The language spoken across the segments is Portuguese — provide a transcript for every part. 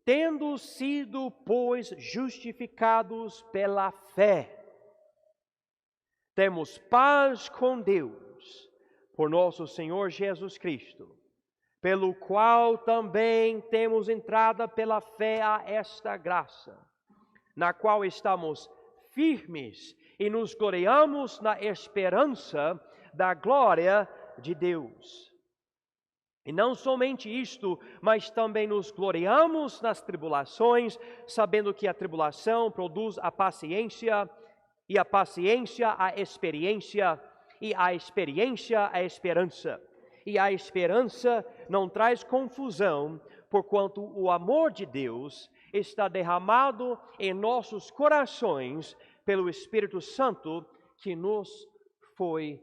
Tendo sido, pois, justificados pela fé, temos paz com Deus, por nosso Senhor Jesus Cristo, pelo qual também temos entrada pela fé a esta graça, na qual estamos firmes e nos gloriamos na esperança da glória de Deus. E não somente isto, mas também nos gloriamos nas tribulações, sabendo que a tribulação produz a paciência, e a paciência a experiência, e a experiência a esperança. E a esperança não traz confusão, porquanto o amor de Deus está derramado em nossos corações pelo Espírito Santo que nos foi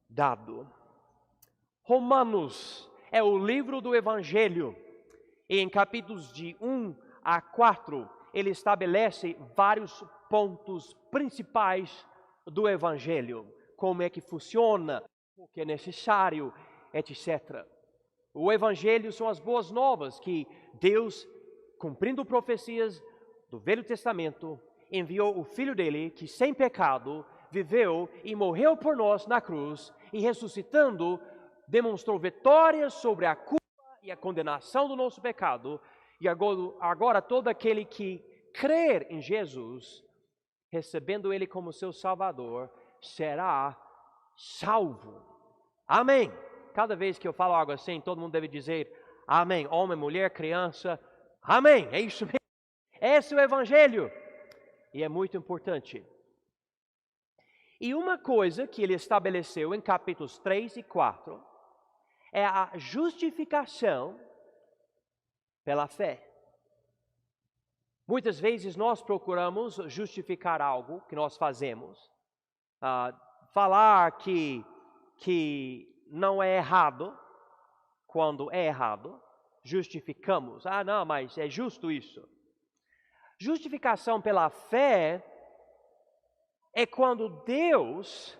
dado. Romanos é o livro do Evangelho, e em capítulos de 1 a 4, ele estabelece vários pontos principais do Evangelho, como é que funciona, o que é necessário, etc. O Evangelho são as boas novas que Deus, cumprindo profecias do Velho Testamento, enviou o Filho dele, que sem pecado viveu e morreu por nós na cruz, e ressuscitando, demonstrou vitória sobre a culpa e a condenação do nosso pecado, e agora todo aquele que crer em Jesus, recebendo Ele como seu Salvador, será salvo. Amém. Cada vez que eu falo algo assim, todo mundo deve dizer amém. Homem, mulher, criança, amém. É isso mesmo. Esse é o Evangelho. E é muito importante. E uma coisa que ele estabeleceu em capítulos 3 e 4 é a justificação pela fé. Muitas vezes nós procuramos justificar algo que nós fazemos, falar que não é errado, quando é errado, justificamos. Não, mas é justo isso. Justificação pela fé é quando Deus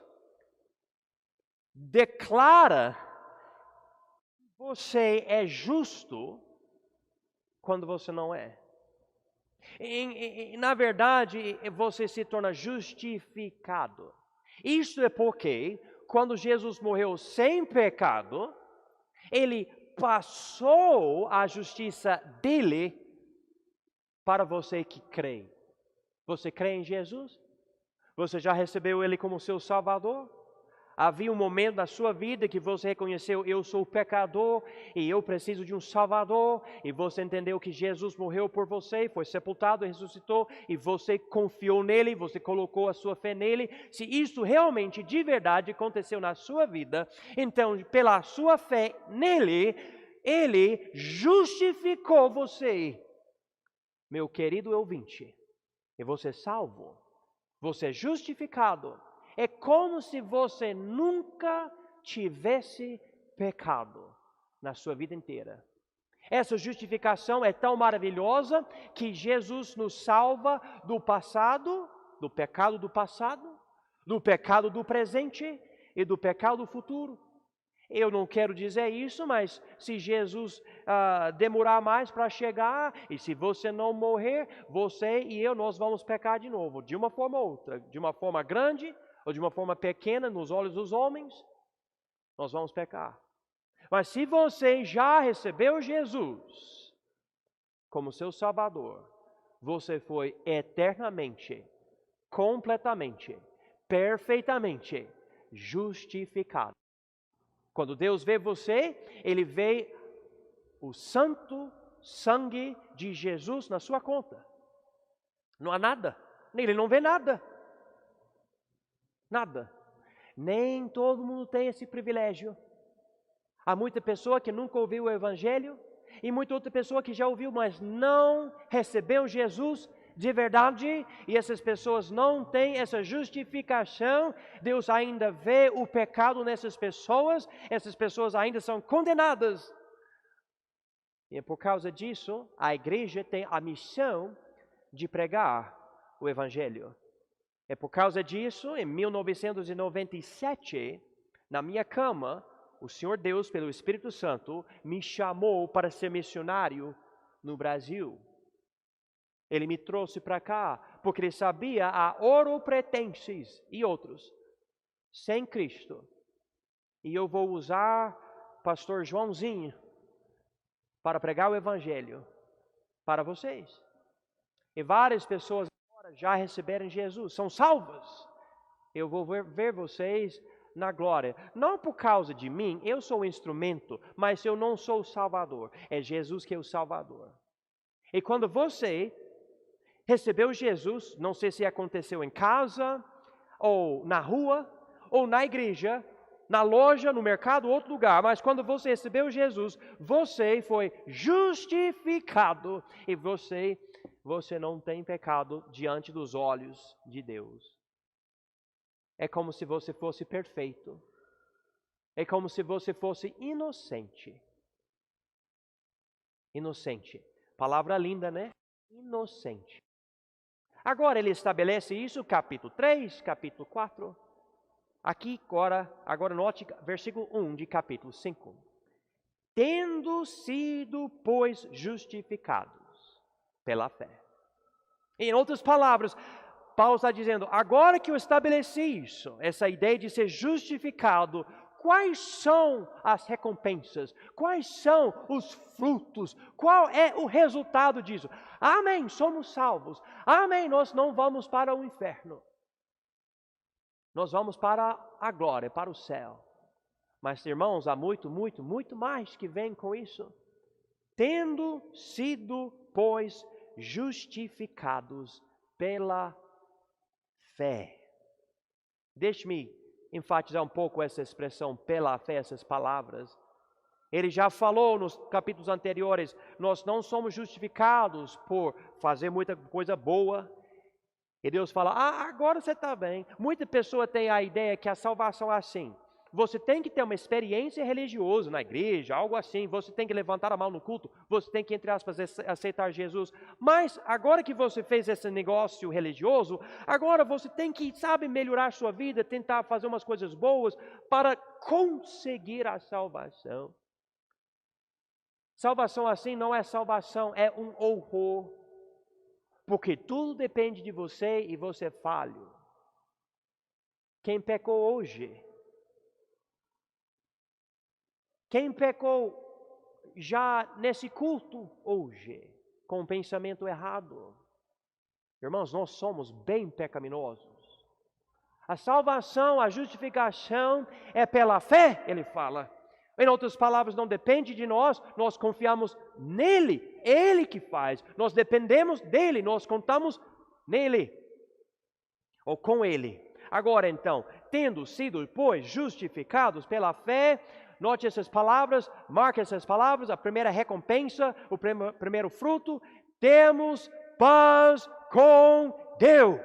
declara que você é justo quando você não é. Na verdade, você se torna justificado. Isso é porque, quando Jesus morreu sem pecado, Ele passou a justiça dele para você que crê. Você crê em Jesus? Você já recebeu Ele como seu Salvador? Havia um momento na sua vida que você reconheceu: eu sou pecador e eu preciso de um Salvador, e você entendeu que Jesus morreu por você, foi sepultado e ressuscitou, e você confiou nele, você colocou a sua fé nele. Se isso realmente de verdade aconteceu na sua vida, então pela sua fé nele, Ele justificou você, meu querido ouvinte, e você é salvo, você é justificado. É como se você nunca tivesse pecado na sua vida inteira. Essa justificação é tão maravilhosa que Jesus nos salva do passado, do pecado do passado, do pecado do presente e do pecado do futuro. Eu não quero dizer isso, mas se Jesus demorar mais para chegar, e se você não morrer, você e eu, nós vamos pecar de novo, de uma forma ou outra, de uma forma grande ou de uma forma pequena nos olhos dos homens, nós vamos pecar. Mas se você já recebeu Jesus como seu Salvador, você foi eternamente, completamente, perfeitamente justificado. Quando Deus vê você, Ele vê o santo sangue de Jesus na sua conta. Não há nada, Ele não vê nada. Nada. Nem todo mundo tem esse privilégio. Há muita pessoa que nunca ouviu o Evangelho, e muita outra pessoa que já ouviu, mas não recebeu Jesus de verdade, e essas pessoas não têm essa justificação. Deus ainda vê o pecado nessas pessoas, essas pessoas ainda são condenadas. E por causa disso, a igreja tem a missão de pregar o Evangelho. É por causa disso, em 1997, na minha cama, o Senhor Deus, pelo Espírito Santo, me chamou para ser missionário no Brasil. Ele me trouxe para cá, porque ele sabia a oropretenses e outros, sem Cristo. E eu vou usar pastor Joãozinho para pregar o Evangelho para vocês. E várias pessoas agora já receberam Jesus, são salvas. Eu vou ver vocês na glória. Não por causa de mim, eu sou o instrumento, mas eu não sou o Salvador. É Jesus que é o Salvador. E quando você recebeu Jesus, não sei se aconteceu em casa, ou na rua, ou na igreja, na loja, no mercado, outro lugar, mas quando você recebeu Jesus, você foi justificado e você não tem pecado diante dos olhos de Deus. É como se você fosse perfeito. É como se você fosse inocente. Inocente. Palavra linda, né? Inocente. Agora ele estabelece isso, capítulo 3, capítulo 4. Aqui, agora note versículo 1 de capítulo 5. Tendo sido, pois, justificados pela fé. Em outras palavras, Paulo está dizendo, agora que eu estabeleci isso, essa ideia de ser justificado, quais são as recompensas? Quais são os frutos? Qual é o resultado disso? Amém, somos salvos. Amém, nós não vamos para o inferno. Nós vamos para a glória, para o céu. Mas, irmãos, há muito mais que vem com isso. Tendo sido, pois, justificados pela fé. Deixe-me enfatizar um pouco essa expressão, pela fé, essas palavras. Ele já falou nos capítulos anteriores, nós não somos justificados por fazer muita coisa boa. E Deus fala, agora você está bem. Muita pessoa tem a ideia que a salvação é assim. Você tem que ter uma experiência religiosa na igreja, algo assim. Você tem que levantar a mão no culto. Você tem que, entre aspas, aceitar Jesus. Mas agora que você fez esse negócio religioso, agora você tem que, melhorar sua vida, tentar fazer umas coisas boas para conseguir a salvação. Salvação assim não é salvação, é um horror. Porque tudo depende de você e você é falho. Quem pecou hoje? Quem pecou já nesse culto hoje, com um pensamento errado? Irmãos, nós somos bem pecaminosos. A salvação, a justificação é pela fé, ele fala. Em outras palavras, não depende de nós confiamos nele, ele que faz. Nós dependemos dele, nós contamos nele, ou com ele. Agora então, tendo sido, pois, justificados pela fé, note essas palavras, marque essas palavras, a primeira recompensa, o primeiro fruto, temos paz com Deus,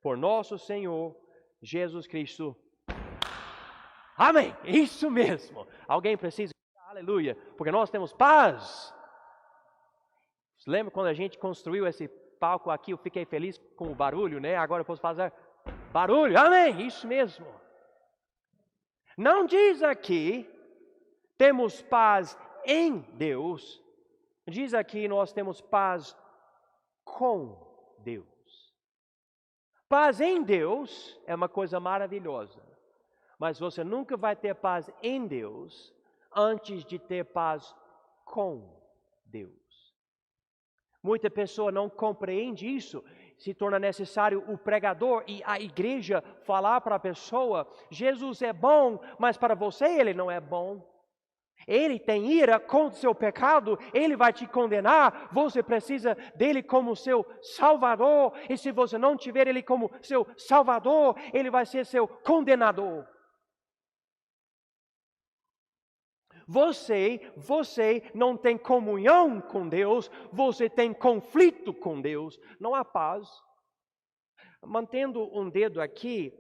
por nosso Senhor Jesus Cristo. Amém, isso mesmo. Alguém precisa, aleluia, porque nós temos paz. Você lembra quando a gente construiu esse palco aqui, eu fiquei feliz com o barulho, né? Agora eu posso fazer barulho, amém, isso mesmo. Não diz aqui, temos paz em Deus, diz aqui nós temos paz com Deus. Paz em Deus é uma coisa maravilhosa. Mas você nunca vai ter paz em Deus antes de ter paz com Deus. Muita pessoa não compreende isso. Se torna necessário o pregador e a igreja falar para a pessoa, Jesus é bom, mas para você ele não é bom. Ele tem ira contra o seu pecado, ele vai te condenar, você precisa dele como seu salvador, e se você não tiver ele como seu salvador, ele vai ser seu condenador. Você não tem comunhão com Deus, você tem conflito com Deus, não há paz. Mantendo um dedo aqui,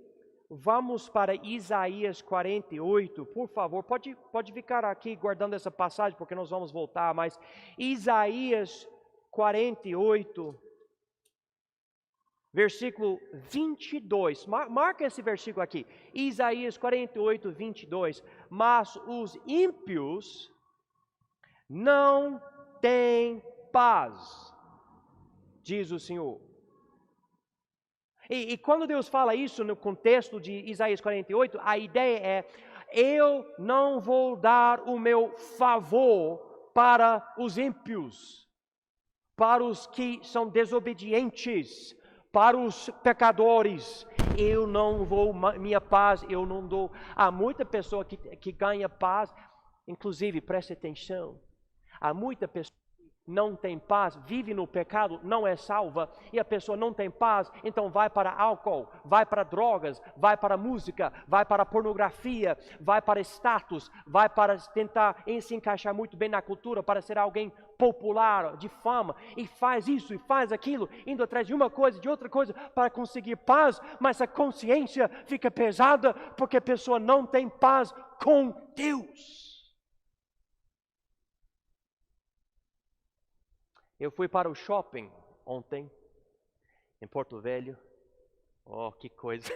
vamos para Isaías 48, por favor, pode ficar aqui guardando essa passagem, porque nós vamos voltar, mas Isaías 48, versículo 22, marca esse versículo aqui, Isaías 48, 22, mas os ímpios não tem paz, diz o Senhor. E quando Deus fala isso no contexto de Isaías 48, a ideia é: eu não vou dar o meu favor para os ímpios, para os que são desobedientes, para os pecadores. Eu não vou, minha paz eu não dou. Há muita pessoa que ganha paz, inclusive, preste atenção, há muita pessoa não tem paz, vive no pecado, não é salva, e a pessoa não tem paz, então vai para álcool, vai para drogas, vai para música, vai para pornografia, vai para status, vai para tentar se encaixar muito bem na cultura, para ser alguém popular, de fama, e faz isso e faz aquilo, indo atrás de uma coisa, de outra coisa, para conseguir paz, mas a consciência fica pesada, porque a pessoa não tem paz com Deus. Eu fui para o shopping ontem, em Porto Velho. Oh, que coisa!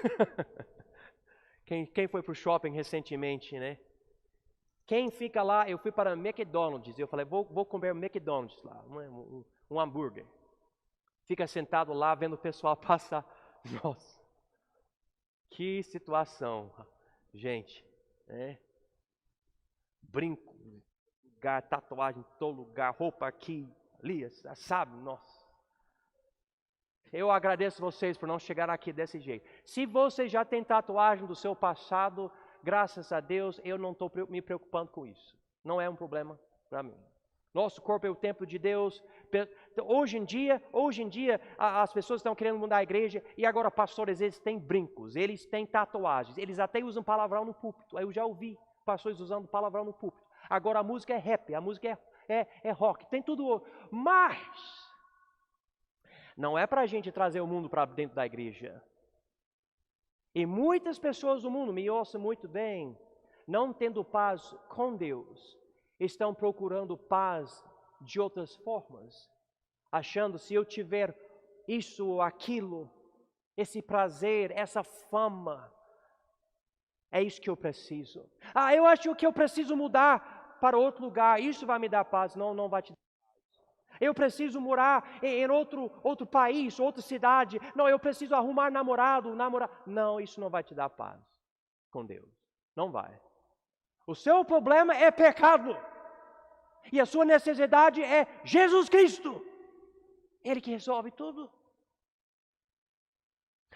Quem foi para o shopping recentemente, né? Quem fica lá, eu fui para McDonald's, eu falei, vou comer McDonald's lá, um hambúrguer. Fica sentado lá, vendo o pessoal passar. Nossa, que situação, gente, né? Brinco, lugar, tatuagem em todo lugar, roupa aqui, ali, sabe, nossa. Eu agradeço vocês por não chegar aqui desse jeito. Se você já tem tatuagem do seu passado, graças a Deus, eu não estou me preocupando com isso. Não é um problema para mim. Nosso corpo é o templo de Deus. Hoje em dia, as pessoas estão querendo mudar a igreja e agora pastores, eles têm brincos, eles têm tatuagens, eles até usam palavrão no púlpito. Eu já ouvi pastores usando palavrão no púlpito. Agora a música é rap, a música é rock, tem tudo. Mas não é para a gente trazer o mundo para dentro da igreja. E muitas pessoas do mundo, me ouçam muito bem, não tendo paz com Deus, estão procurando paz de outras formas, achando, se eu tiver isso ou aquilo, esse prazer, essa fama, é isso que eu preciso. Eu acho que eu preciso mudar para outro lugar, isso vai me dar paz. Não vai te dar. Eu preciso morar em outro país, outra cidade. Não, eu preciso arrumar namorado. Não, isso não vai te dar paz com Deus. Não vai. O seu problema é pecado. E a sua necessidade é Jesus Cristo. Ele que resolve tudo.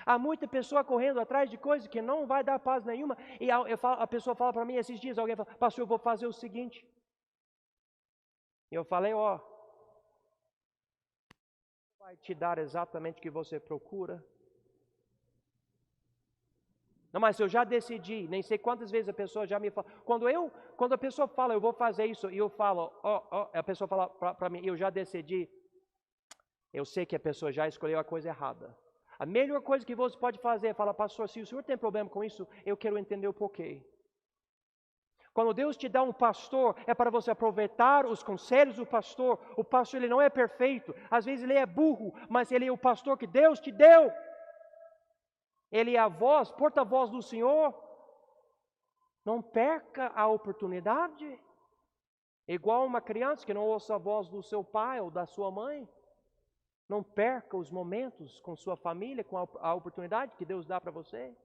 Há muita pessoa correndo atrás de coisas que não vai dar paz nenhuma. E a pessoa fala para mim esses dias, alguém fala, pastor, eu vou fazer o seguinte. E eu falei, vai te dar exatamente o que você procura. Não, mas eu já decidi, nem sei quantas vezes a pessoa já me fala. Quando a pessoa fala, eu vou fazer isso, e eu falo, a pessoa fala para mim, eu já decidi, eu sei que a pessoa já escolheu a coisa errada. A melhor coisa que você pode fazer é falar, pastor, se o senhor tem problema com isso, eu quero entender o porquê. Quando Deus te dá um pastor, é para você aproveitar os conselhos do pastor. O pastor, ele não é perfeito, às vezes ele é burro, mas ele é o pastor que Deus te deu. Ele é a voz, porta-voz do Senhor. Não perca a oportunidade. Igual uma criança que não ouça a voz do seu pai ou da sua mãe. Não perca os momentos com sua família, com a oportunidade que Deus dá para você.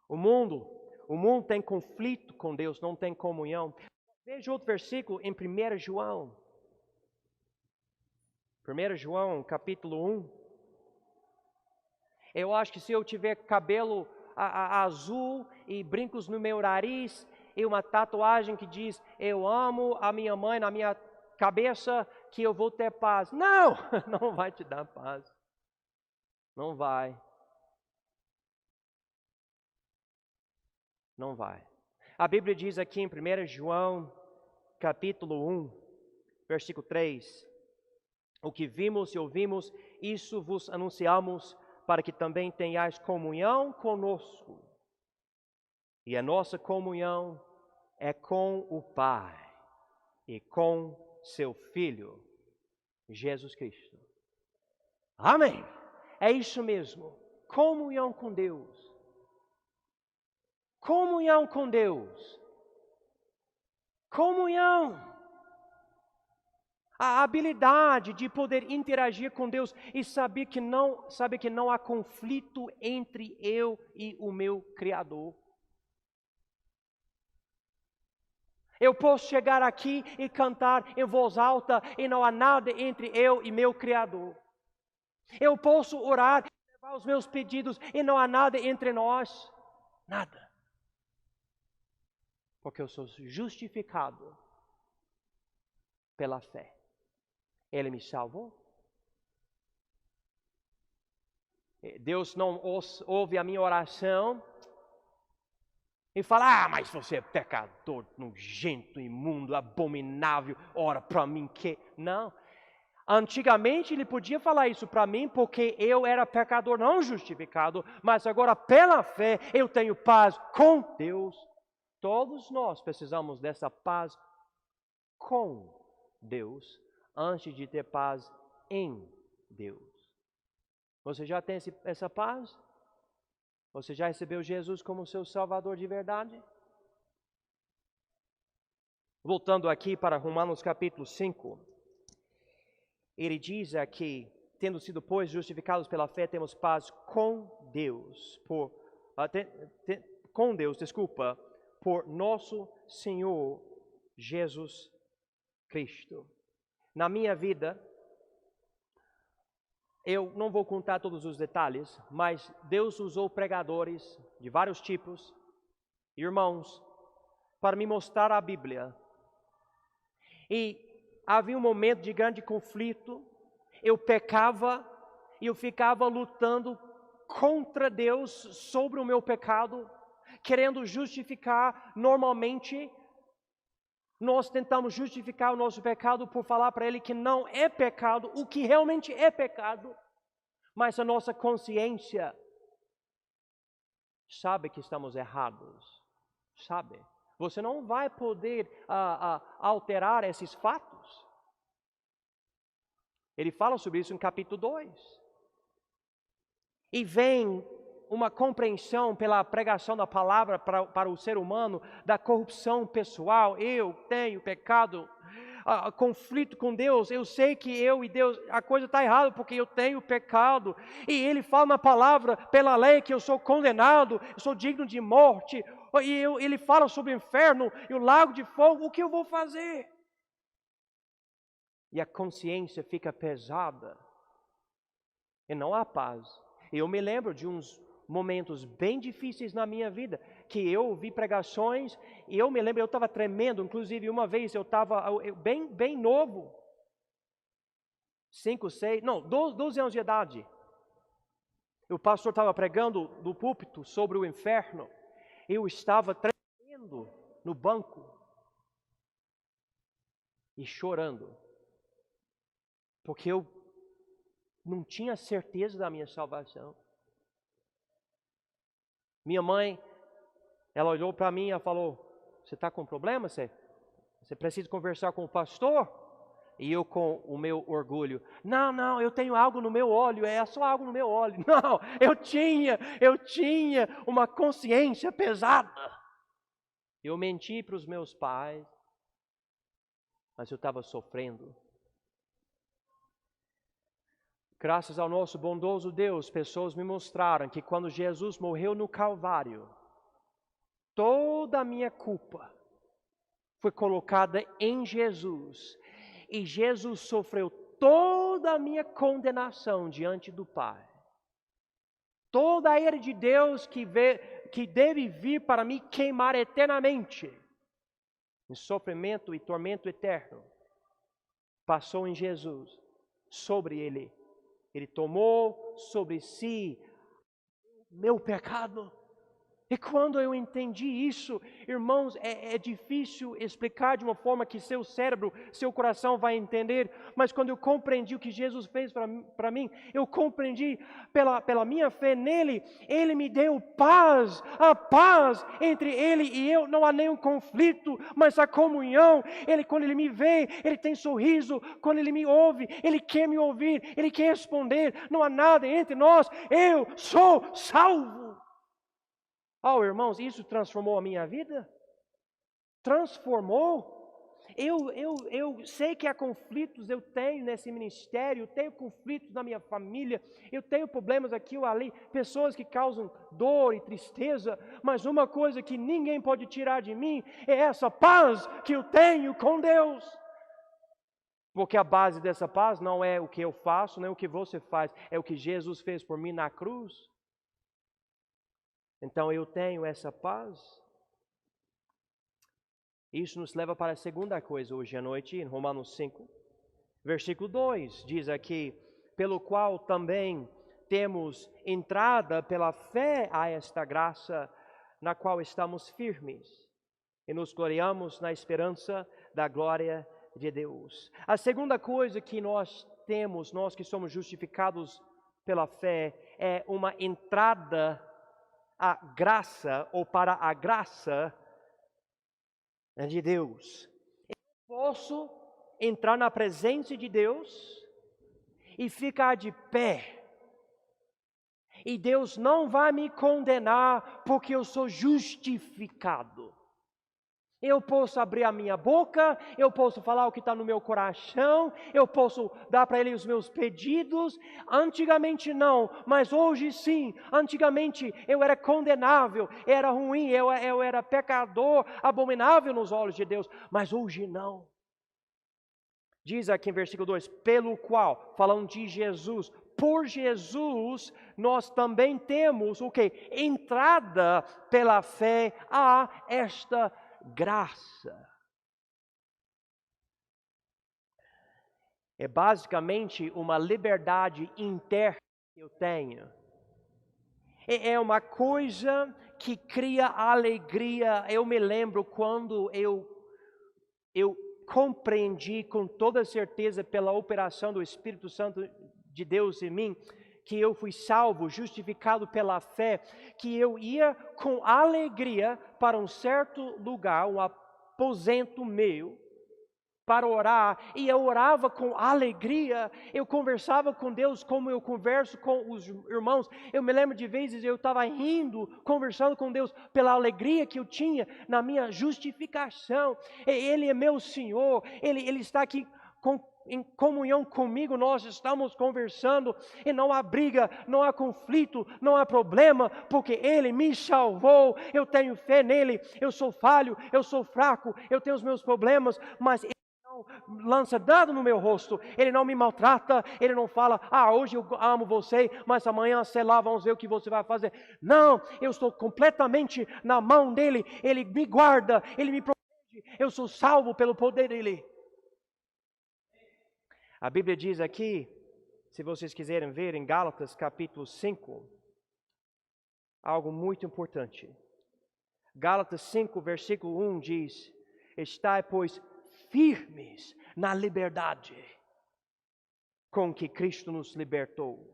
O mundo tem conflito com Deus, não tem comunhão. Veja outro versículo em 1 João. 1 João, capítulo 1. Eu acho que se eu tiver cabelo azul e brincos no meu nariz e uma tatuagem que diz, eu amo a minha mãe na minha cabeça, que eu vou ter paz. Não, não vai te dar paz. Não vai. Não vai. A Bíblia diz aqui em 1 João, capítulo 1, versículo 3, o que vimos e ouvimos, isso vos anunciamos, para que também tenhais comunhão conosco. E a nossa comunhão é com o Pai e com seu Filho, Jesus Cristo. Amém. É isso mesmo. Comunhão com Deus. Comunhão com Deus. Comunhão. a habilidade de poder interagir com Deus e saber que não há conflito entre eu e o meu Criador. Eu posso chegar aqui e cantar em voz alta e não há nada entre eu e meu Criador. Eu posso orar e levar os meus pedidos e não há nada entre nós. Nada. Porque eu sou justificado pela fé. Ele me salvou. Deus não ouve a minha oração e fala, mas você é pecador, nojento, imundo, abominável, ora para mim que... Não. Antigamente ele podia falar isso para mim porque eu era pecador não justificado, mas agora pela fé eu tenho paz com Deus. Todos nós precisamos dessa paz com Deus antes de ter paz em Deus. Você já tem essa paz? Você já recebeu Jesus como seu Salvador de verdade? Voltando aqui para Romanos capítulo 5, ele diz aqui, tendo sido, pois, justificados pela fé, temos paz com Deus, por nosso Senhor Jesus Cristo. Na minha vida, eu não vou contar todos os detalhes, mas Deus usou pregadores de vários tipos, irmãos, para me mostrar a Bíblia. E havia um momento de grande conflito, eu pecava e eu ficava lutando contra Deus sobre o meu pecado, querendo justificar. Normalmente, nós tentamos justificar o nosso pecado por falar para Ele que não é pecado, o que realmente é pecado. Mas a nossa consciência sabe que estamos errados, sabe? Você não vai poder alterar esses fatos. Ele fala sobre isso em capítulo 2. E vem uma compreensão pela pregação da palavra para o ser humano, da corrupção pessoal. Eu tenho pecado, conflito com Deus, eu sei que eu e Deus, a coisa está errada porque eu tenho pecado. E ele fala na palavra, pela lei, que eu sou condenado, eu sou digno de morte. E ele fala sobre o inferno e o lago de fogo, o que eu vou fazer? E a consciência fica pesada e não há paz. Eu me lembro de uns momentos bem difíceis na minha vida, que eu ouvi pregações, e eu me lembro, eu estava tremendo, inclusive uma vez eu estava bem novo, 12 anos de idade, o pastor estava pregando do púlpito sobre o inferno, eu estava tremendo no banco, e chorando, porque eu não tinha certeza da minha salvação. Minha mãe, ela olhou para mim e falou, você está com problema? Você precisa conversar com o pastor? E eu com o meu orgulho, não, eu tenho algo no meu olho, é só algo no meu olho. Não, eu tinha uma consciência pesada. Eu menti para os meus pais, mas eu estava sofrendo. Graças ao nosso bondoso Deus, pessoas me mostraram que quando Jesus morreu no Calvário, toda a minha culpa foi colocada em Jesus. E Jesus sofreu toda a minha condenação diante do Pai. Toda a ira de Deus que deve vir para me queimar eternamente, em sofrimento e tormento eterno, passou em Jesus, sobre Ele. Ele tomou sobre si meu pecado. E quando eu entendi isso, irmãos, é difícil explicar de uma forma que seu cérebro, seu coração vai entender, mas quando eu compreendi o que Jesus fez para mim, eu compreendi pela minha fé nele, ele me deu paz, a paz entre ele e eu, não há nenhum conflito, mas a comunhão. Quando ele me vê, ele tem sorriso, quando ele me ouve, ele quer me ouvir, ele quer responder, não há nada entre nós, eu sou salvo. Oh, irmãos, isso transformou a minha vida? Transformou. eu sei que há conflitos, eu tenho nesse ministério, eu tenho conflitos na minha família, eu tenho problemas aqui ou ali, pessoas que causam dor e tristeza, mas uma coisa que ninguém pode tirar de mim é essa paz que eu tenho com Deus. Porque a base dessa paz não é o que eu faço, nem o que você faz, é o que Jesus fez por mim na cruz. Então eu tenho essa paz. Isso nos leva para a segunda coisa hoje à noite, em Romanos 5, versículo 2, diz aqui, pelo qual também temos entrada pela fé a esta graça, na qual estamos firmes, e nos gloriamos na esperança da glória de Deus. A segunda coisa que nós temos, nós que somos justificados pela fé, é uma entrada à graça, ou para a graça de Deus. Eu posso entrar na presença de Deus e ficar de pé, e Deus não vai me condenar porque eu sou justificado. Eu posso abrir a minha boca, eu posso falar o que está no meu coração, eu posso dar para Ele os meus pedidos. Antigamente não, mas hoje sim. Antigamente eu era condenável, era ruim, eu era pecador, abominável nos olhos de Deus, mas hoje não. Diz aqui em versículo 2, pelo qual, falando de Jesus, por Jesus, nós também temos o quê? Entrada pela fé a esta graça. É basicamente uma liberdade interna que eu tenho. É uma coisa que cria alegria. Eu me lembro quando eu compreendi com toda certeza pela operação do Espírito Santo de Deus em mim, que eu fui salvo, justificado pela fé, que eu ia com alegria para um certo lugar, um aposento meu, para orar, e eu orava com alegria, eu conversava com Deus como eu converso com os irmãos. Eu me lembro de vezes eu estava rindo, conversando com Deus pela alegria que eu tinha na minha justificação. Ele é meu Senhor, Ele está aqui em comunhão comigo, nós estamos conversando, e não há briga, não há conflito, não há problema, porque Ele me salvou. Eu tenho fé nele, eu sou falho, eu sou fraco, eu tenho os meus problemas, mas Ele não lança dado no meu rosto, Ele não me maltrata, Ele não fala, hoje eu amo você, mas amanhã, sei lá, vamos ver o que você vai fazer. Não, eu estou completamente na mão dEle, Ele me guarda, Ele me protege, eu sou salvo pelo poder dEle. A Bíblia diz aqui, se vocês quiserem ver em Gálatas capítulo 5, algo muito importante. Gálatas 5, versículo 1 diz, estai, pois, firmes na liberdade com que Cristo nos libertou.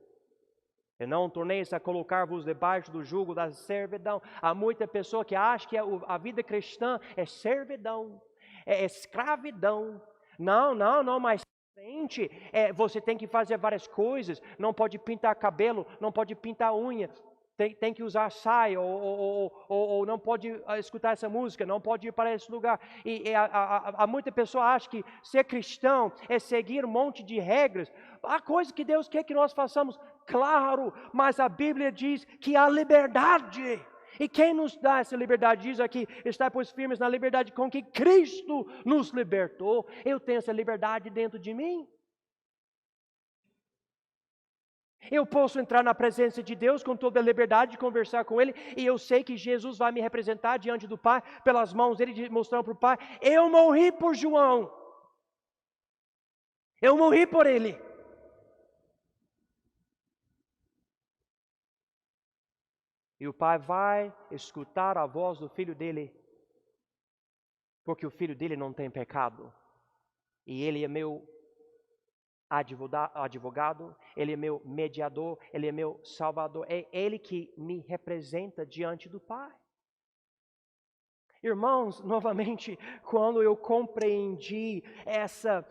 E não torneis a colocar-vos debaixo do jugo da servidão. Há muita pessoa que acha que a vida cristã é servidão, é escravidão. Não, mas você tem que fazer várias coisas, não pode pintar cabelo, não pode pintar unha, tem que usar saia, ou não pode escutar essa música, não pode ir para esse lugar. E há muita pessoa acha que ser cristão é seguir um monte de regras. Há coisas que Deus quer que nós façamos, claro, mas a Bíblia diz que há liberdade. E quem nos dá essa liberdade? Diz aqui, está pois firmes na liberdade com que Cristo nos libertou. Eu tenho essa liberdade dentro de mim. Eu posso entrar na presença de Deus com toda a liberdade de conversar com Ele, e eu sei que Jesus vai me representar diante do Pai, pelas mãos dEle, mostrando para o Pai, eu morri por João. Eu morri por ele. E o Pai vai escutar a voz do Filho dele, porque o Filho dele não tem pecado. E Ele é meu advogado, Ele é meu mediador, Ele é meu salvador. É Ele que me representa diante do Pai. Irmãos, novamente, quando eu compreendi essa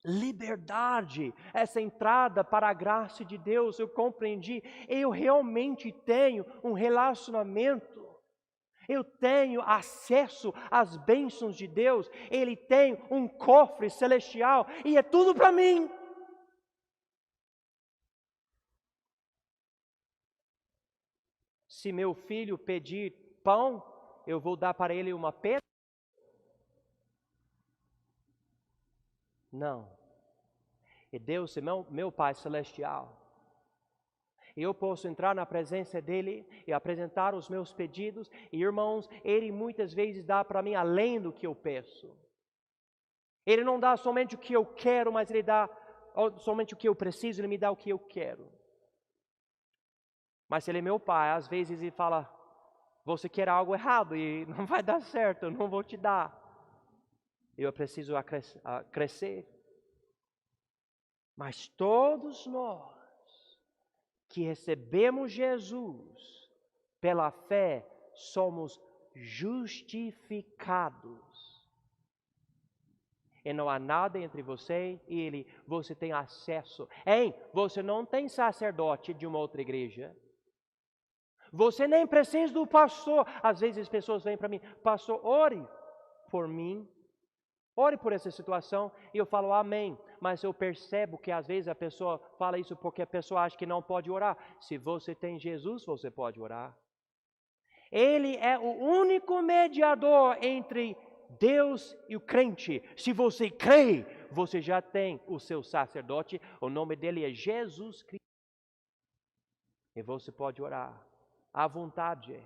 liberdade, essa entrada para a graça de Deus, eu compreendi, eu realmente tenho um relacionamento, Eu tenho acesso às bênçãos de Deus. Ele tem um cofre celestial e é tudo para mim. Se meu filho pedir pão, eu vou dar para ele uma pedra? Não. E Deus é meu Pai celestial. E eu posso entrar na presença dEle e apresentar os meus pedidos. E irmãos, Ele muitas vezes dá para mim além do que eu peço. Ele não dá somente o que eu quero, mas Ele dá somente o que eu preciso, Ele me dá o que eu quero. Mas se Ele é meu Pai, às vezes Ele fala, você quer algo errado e não vai dar certo, eu não vou te dar. Eu preciso crescer. Mas todos nós que recebemos Jesus pela fé, somos justificados. E não há nada entre você e Ele. Você tem acesso. Você não tem sacerdote de uma outra igreja. Você nem precisa do pastor. Às vezes as pessoas vêm para mim, pastor, ore por mim. Ore por essa situação. E eu falo amém. Mas eu percebo que às vezes a pessoa fala isso porque a pessoa acha que não pode orar. Se você tem Jesus, você pode orar. Ele é o único mediador entre Deus e o crente. Se você crê, você já tem o seu sacerdote. O nome dele é Jesus Cristo. E você pode orar à vontade.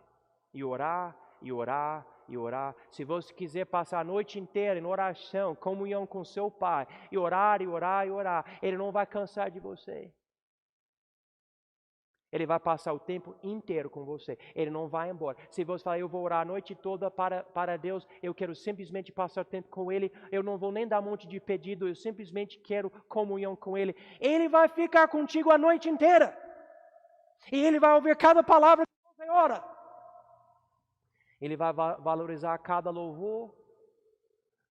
E orar, e orar, e orar. Se você quiser passar a noite inteira em oração, comunhão com seu Pai, e orar, e orar, e orar, Ele não vai cansar de você. Ele vai passar o tempo inteiro com você. Ele não vai embora. Se você falar, eu vou orar a noite toda para Deus, eu quero simplesmente passar tempo com Ele, eu não vou nem dar um monte de pedido, eu simplesmente quero comunhão com Ele. Ele vai ficar contigo a noite inteira. E Ele vai ouvir cada palavra que você ora. Ele vai valorizar cada louvor,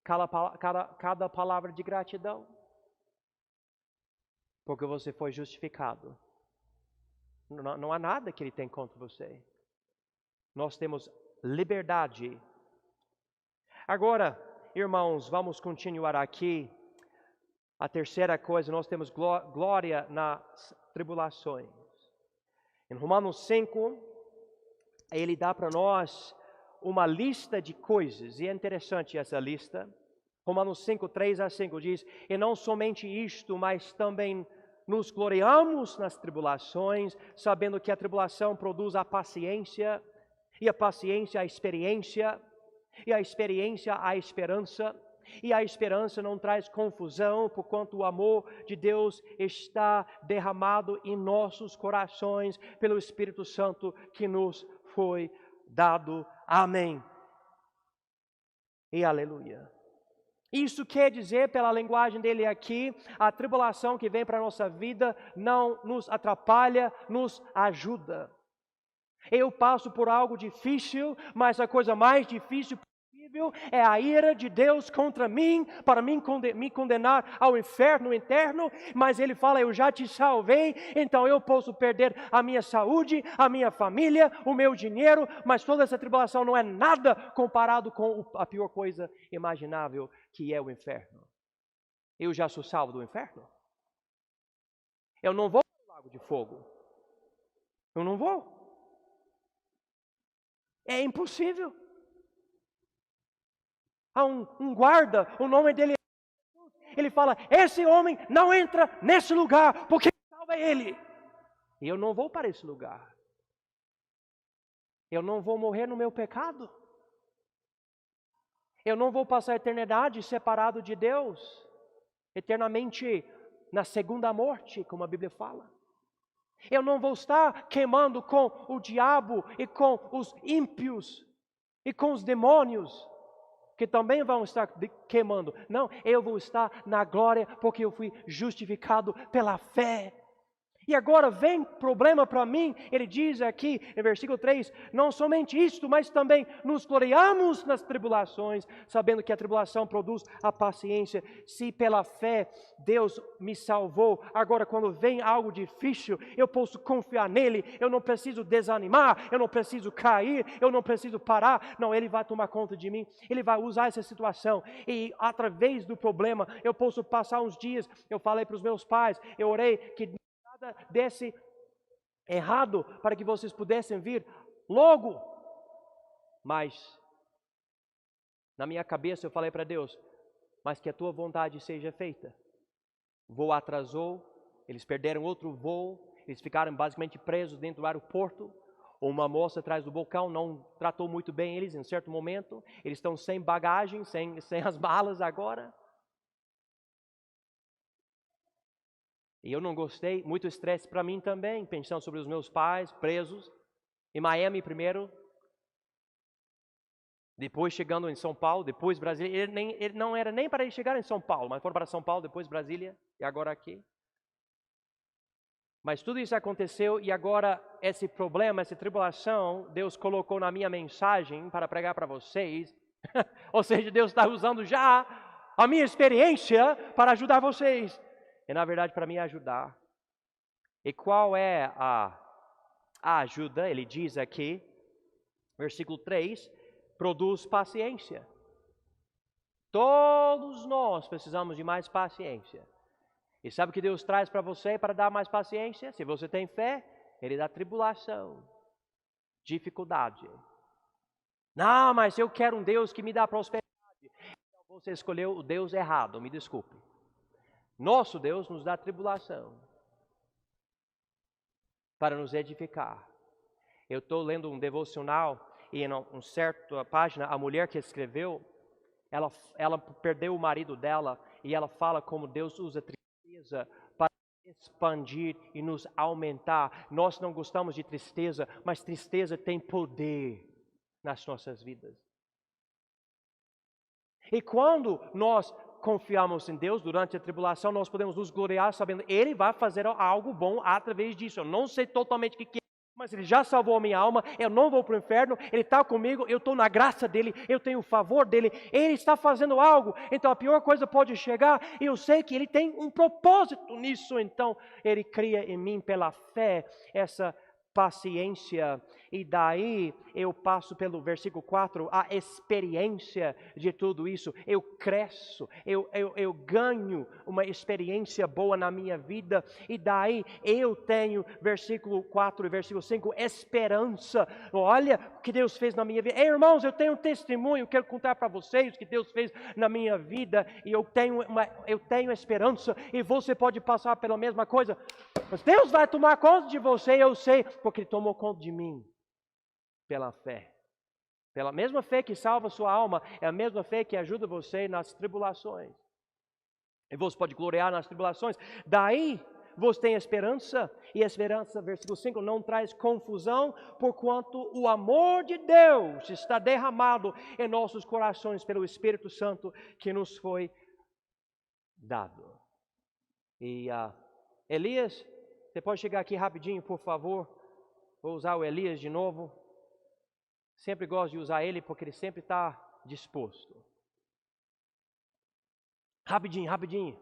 cada palavra de gratidão. Porque você foi justificado. Não há nada que Ele tem contra você. Nós temos liberdade. Agora, irmãos, vamos continuar aqui. A terceira coisa, nós temos glória nas tribulações. Em Romanos 5, ele dá para nós uma lista de coisas, e é interessante essa lista. Romanos 5, 3-5 diz, e não somente isto, mas também nos gloriamos nas tribulações, sabendo que a tribulação produz a paciência, e a paciência a experiência, e a experiência a esperança, e a esperança não traz confusão, porquanto o amor de Deus está derramado em nossos corações, pelo Espírito Santo que nos foi dado. Amém. E aleluia. Isso quer dizer, pela linguagem dele aqui, a tribulação que vem para a nossa vida não nos atrapalha, nos ajuda. Eu passo por algo difícil, mas a coisa mais difícil possível é a ira de Deus contra mim, para me condenar ao inferno eterno, mas Ele fala, eu já te salvei, então eu posso perder a minha saúde, a minha família, o meu dinheiro, mas toda essa tribulação não é nada comparado com a pior coisa imaginável, que é o inferno. Eu já sou salvo do inferno. Eu não vou para o lago de fogo. Eu não vou. É impossível. Há um guarda, o nome dele é Jesus. Ele fala, esse homem não entra nesse lugar, porque salva ele. E eu não vou para esse lugar. Eu não vou morrer no meu pecado. Eu não vou passar a eternidade separado de Deus, eternamente na segunda morte, como a Bíblia fala. Eu não vou estar queimando com o diabo e com os ímpios e com os demônios, que também vão estar queimando. Não, eu vou estar na glória porque eu fui justificado pela fé. E agora vem problema para mim, ele diz aqui em versículo 3, não somente isto, mas também nos gloriamos nas tribulações, sabendo que a tribulação produz a paciência. Se pela fé Deus me salvou, agora quando vem algo difícil, eu posso confiar nele, eu não preciso desanimar, eu não preciso cair, eu não preciso parar. Não, ele vai tomar conta de mim, ele vai usar essa situação. E através do problema, eu posso passar uns dias, eu falei para os meus pais, eu orei que desse errado para que vocês pudessem vir logo. Mas na minha cabeça eu falei para Deus, mas que a tua vontade seja feita. O voo atrasou, eles perderam outro voo, eles ficaram basicamente presos dentro do aeroporto. Uma moça atrás do balcão não tratou muito bem eles em certo momento. Eles estão sem bagagem, sem as malas agora. E eu não gostei, muito estresse para mim também, pensando sobre os meus pais presos, em Miami primeiro, depois chegando em São Paulo, depois Brasília. Ele não era nem para ele chegar em São Paulo, mas foram para São Paulo, depois Brasília e agora aqui. Mas tudo isso aconteceu e agora esse problema, essa tribulação, Deus colocou na minha mensagem para pregar para vocês. Ou seja, Deus está usando já a minha experiência para ajudar vocês. E na verdade para me ajudar. E qual é a ajuda? Ele diz aqui, versículo 3, produz paciência. Todos nós precisamos de mais paciência. E sabe o que Deus traz para você para dar mais paciência? Se você tem fé, Ele dá tribulação, dificuldade. Não, mas eu quero um Deus que me dá prosperidade. Então você escolheu o Deus errado, me desculpe. Nosso Deus nos dá tribulação para nos edificar. Eu estou lendo um devocional e em uma certa página, a mulher que escreveu, ela perdeu o marido dela e ela fala como Deus usa tristeza para expandir e nos aumentar. Nós não gostamos de tristeza, mas tristeza tem poder nas nossas vidas. E quando nós confiamos em Deus durante a tribulação, nós podemos nos gloriar sabendo Ele vai fazer algo bom através disso. Eu não sei totalmente o que é, mas Ele já salvou a minha alma, eu não vou para o inferno, Ele está comigo, eu estou na graça dEle, eu tenho o favor dEle, Ele está fazendo algo, então a pior coisa pode chegar, e eu sei que Ele tem um propósito nisso, então Ele cria em mim pela fé essa paciência, e daí eu passo pelo versículo 4, a experiência de tudo isso, eu cresço, eu ganho uma experiência boa na minha vida, e daí eu tenho, versículo 4 e versículo 5, esperança. Olha o que Deus fez na minha vida. Ei, irmãos, eu tenho um testemunho, quero contar para vocês o que Deus fez na minha vida, e eu tenho esperança, e você pode passar pela mesma coisa, mas Deus vai tomar conta de você, eu sei, porque Ele tomou conta de mim, pela fé. Pela mesma fé que salva sua alma, é a mesma fé que ajuda você nas tribulações. E você pode gloriar nas tribulações. Daí, você tem esperança, e a esperança, versículo 5, não traz confusão, porquanto o amor de Deus está derramado em nossos corações pelo Espírito Santo que nos foi dado. E Elias, você pode chegar aqui rapidinho, por favor? Vou usar o Elias de novo. Sempre gosto de usar ele porque ele sempre está disposto. Rapidinho, rapidinho.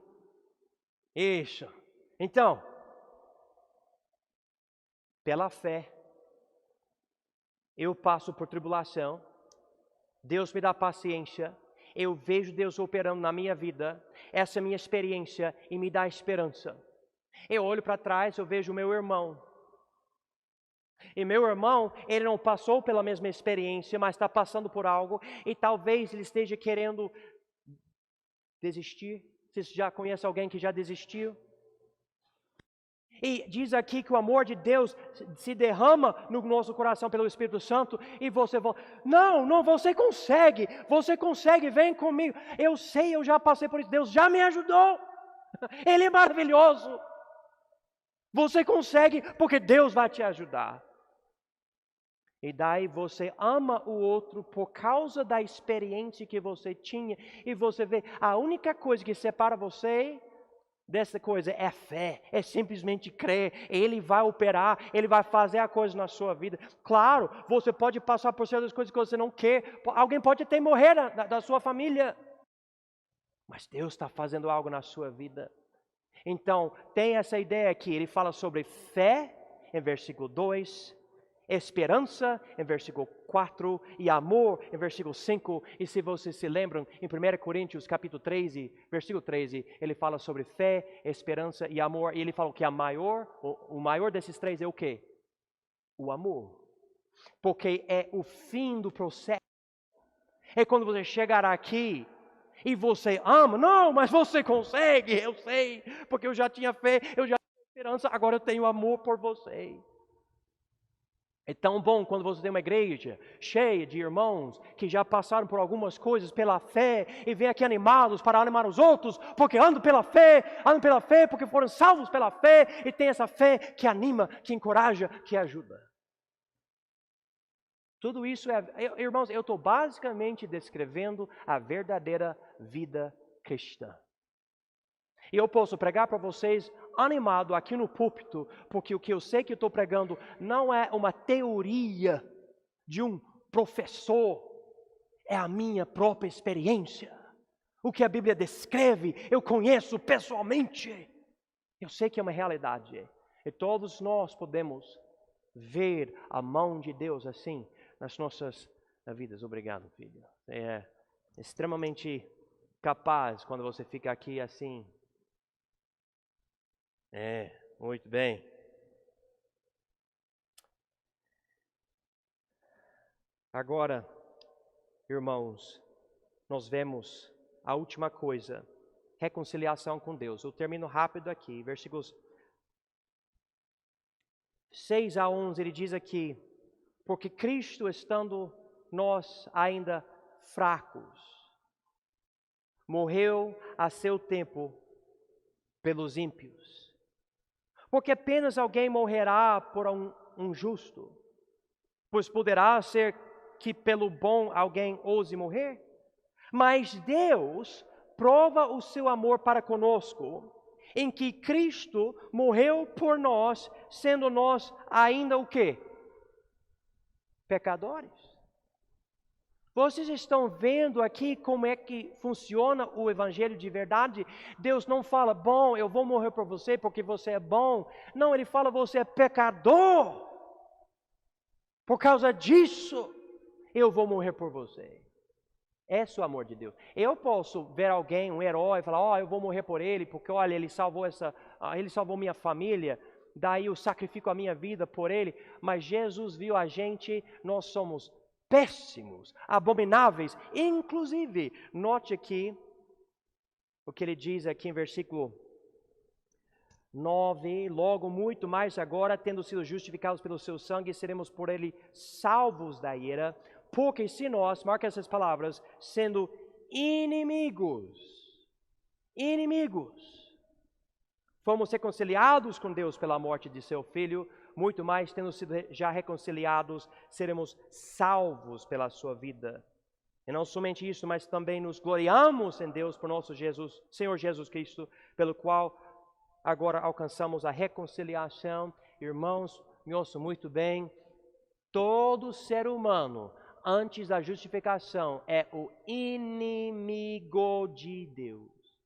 Isso. Então, pela fé, eu passo por tribulação, Deus me dá paciência, eu vejo Deus operando na minha vida, essa é a minha experiência e me dá esperança. Eu olho para trás, eu vejo o meu irmão. E meu irmão, ele não passou pela mesma experiência, mas está passando por algo, e talvez ele esteja querendo desistir. Você já conhece alguém que já desistiu? E diz aqui que o amor de Deus se derrama no nosso coração pelo Espírito Santo, e você fala, não, você consegue, vem comigo. Eu sei, eu já passei por isso, Deus já me ajudou, Ele é maravilhoso. Você consegue, porque Deus vai te ajudar. E daí você ama o outro por causa da experiência que você tinha. E você vê, a única coisa que separa você dessa coisa é fé, é simplesmente crer. Ele vai operar, Ele vai fazer a coisa na sua vida. Claro, você pode passar por certas coisas que você não quer, alguém pode até morrer da sua família, mas Deus está fazendo algo na sua vida. Então, tem essa ideia aqui, ele fala sobre fé, em versículo 2, esperança, em versículo 4, e amor, em versículo 5. E se vocês se lembram, em 1 Coríntios, capítulo 13, versículo 13, ele fala sobre fé, esperança e amor. E ele fala que o maior desses três é o quê? O amor. Porque é o fim do processo. É quando você chegar aqui e você ama. Não, mas você consegue, eu sei. Porque eu já tinha fé, eu já tinha esperança, agora eu tenho amor por você. É tão bom quando você tem uma igreja cheia de irmãos que já passaram por algumas coisas pela fé e vêm aqui animados para animar os outros, porque andam pela fé porque foram salvos pela fé e tem essa fé que anima, que encoraja, que ajuda. Tudo isso irmãos, eu estou basicamente descrevendo a verdadeira vida cristã. E eu posso pregar para vocês animado aqui no púlpito, porque o que eu sei que eu estou pregando não é uma teoria de um professor, é a minha própria experiência. O que a Bíblia descreve, eu conheço pessoalmente. Eu sei que é uma realidade. E todos nós podemos ver a mão de Deus assim nas nossas vidas. Obrigado, filho. É extremamente capaz quando você fica aqui assim. Muito bem. Agora, irmãos, nós vemos a última coisa, reconciliação com Deus. Eu termino rápido aqui, versículos 6 a 11, ele diz aqui: porque Cristo, estando nós ainda fracos, morreu a seu tempo pelos ímpios. Porque apenas alguém morrerá por um justo, pois poderá ser que pelo bom alguém ouse morrer. Mas Deus prova o seu amor para conosco, em que Cristo morreu por nós, sendo nós ainda o quê? Pecadores. Vocês estão vendo aqui como é que funciona o evangelho de verdade? Deus não fala, bom, eu vou morrer por você porque você é bom. Não, Ele fala, você é pecador. Por causa disso, eu vou morrer por você. Esse é o amor de Deus. Eu posso ver alguém, um herói, e falar, eu vou morrer por ele, porque olha, ele salvou minha família, daí eu sacrifico a minha vida por ele. Mas Jesus viu a gente, nós somos péssimos, abomináveis. Inclusive, note aqui o que ele diz aqui em versículo 9: logo muito mais agora, tendo sido justificados pelo seu sangue, seremos por ele salvos da ira. Porque se nós, marca essas palavras, sendo inimigos, fomos reconciliados com Deus pela morte de seu Filho, muito mais, tendo sido já reconciliados, seremos salvos pela sua vida. E não somente isso, mas também nos gloriamos em Deus por nosso Senhor Jesus Cristo, pelo qual agora alcançamos a reconciliação. Irmãos, me ouçam muito bem, todo ser humano, antes da justificação, é o inimigo de Deus.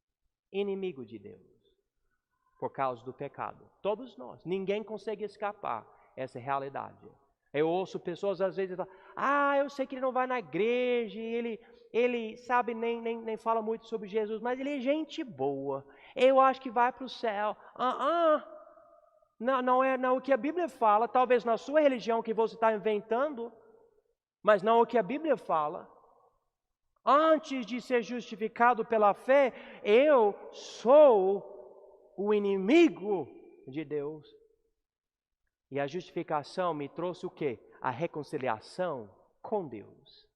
Inimigo de Deus. Por causa do pecado. Todos nós. Ninguém consegue escapar essa realidade. Eu ouço pessoas às vezes falar, eu sei que ele não vai na igreja, ele sabe, nem fala muito sobre Jesus, mas ele é gente boa. Eu acho que vai para o céu. Não é o que a Bíblia fala, talvez na sua religião que você está inventando, mas não o que a Bíblia fala. Antes de ser justificado pela fé, eu sou o inimigo de Deus. E a justificação me trouxe o quê? A reconciliação com Deus.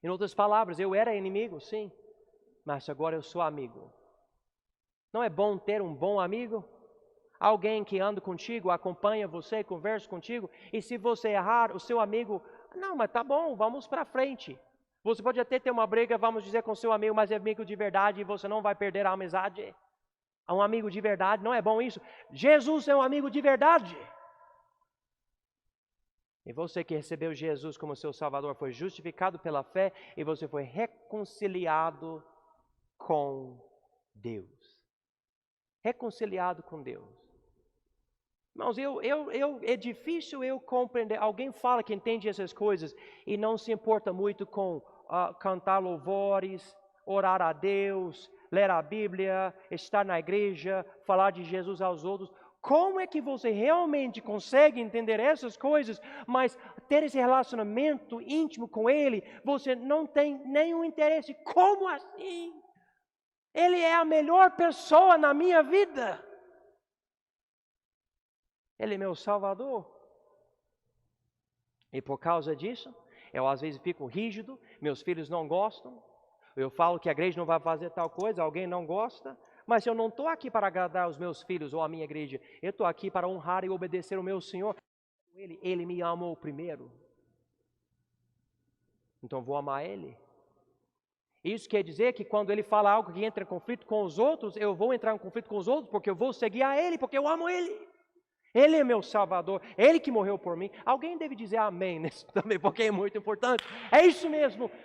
Em outras palavras, eu era inimigo, sim, mas agora eu sou amigo. Não é bom ter um bom amigo? Alguém que anda contigo, acompanha você, conversa contigo, e se você errar, o seu amigo, não, mas tá bom, vamos para frente. Você pode até ter uma briga, vamos dizer, com seu amigo, mas é amigo de verdade e você não vai perder a amizade. Um amigo de verdade, não é bom isso? Jesus é um amigo de verdade. E você que recebeu Jesus como seu Salvador foi justificado pela fé e você foi reconciliado com Deus. Reconciliado com Deus. Irmãos, é difícil eu compreender. Alguém fala que entende essas coisas e não se importa muito com cantar louvores, orar a Deus, ler a Bíblia, estar na igreja, falar de Jesus aos outros. Como é que você realmente consegue entender essas coisas, mas ter esse relacionamento íntimo com Ele, você não tem nenhum interesse? Como assim? Ele é a melhor pessoa na minha vida. Ele é meu Salvador. E por causa disso, eu às vezes fico rígido, meus filhos não gostam. Eu falo que a igreja não vai fazer tal coisa, alguém não gosta. Mas eu não estou aqui para agradar os meus filhos ou a minha igreja. Eu estou aqui para honrar e obedecer o meu Senhor. Ele me amou primeiro. Então vou amar Ele. Isso quer dizer que quando Ele fala algo que entra em conflito com os outros, eu vou entrar em conflito com os outros porque eu vou seguir a Ele, porque eu amo Ele. Ele é meu Salvador, Ele que morreu por mim. Alguém deve dizer amém nisso também, porque é muito importante. É isso mesmo,